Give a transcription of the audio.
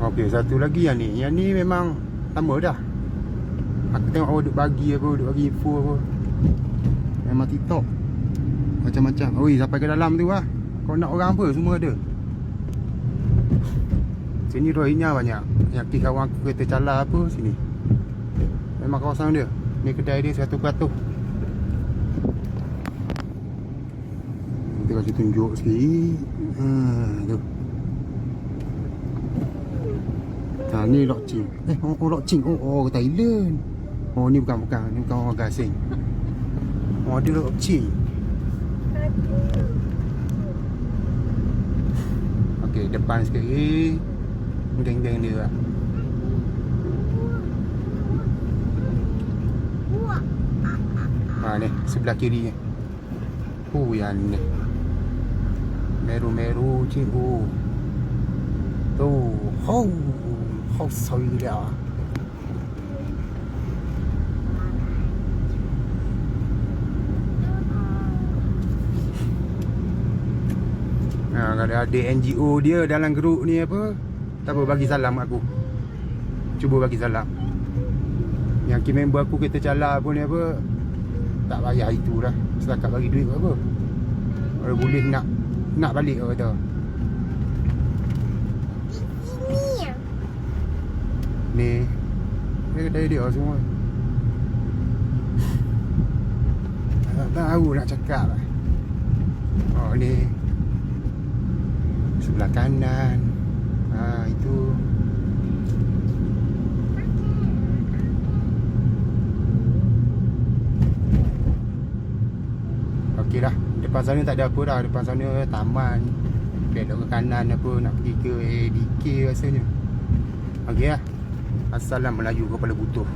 Okey, satu lagi yang ni. Yang ni memang lama dah. Aku tengok awak duk bagi apa, duk bagi info apa. Memang TikTok macam-macam. Oi, sampai ke dalam tu lah. Kau nak orang apa, semua ada. Sini rohinya banyak. Yang kawan aku kereta cala apa sini. Memang kawasan dia. Ni kedai dia 100%. Kita kasi tunjuk sikit. Tu. Ni Lok Ching. Lok Ching. Oh, Thailand. Oh, ni bukan. Ni bukan orang gasing. Oh, ada Lok Ching. Okey, depan sikit lagi. Geng-geng dia lah. Ni sebelah kiri ni. Oh, yang ni. Meru-meru cikgu. Tu. Hau soi dia. Kalau ada NGO dia dalam grup ni apa, tak apa, bagi salam aku. Cuba bagi salam. Yang member aku kereta cala pun ni apa, tak payah itu dah. Setakat bagi duit apa. Kalau boleh nak balik ke kata. Ni kedai dia semua. Tak tahu nak cakap. Oh, ni sebelah kanan. Itu. Okey dah. Depan sana tak ada apa dah. Depan sana taman. Belok ke kanan apa, nak pergi ke ADK rasanya. Okey lah. Assalam Melayu kepala butuh.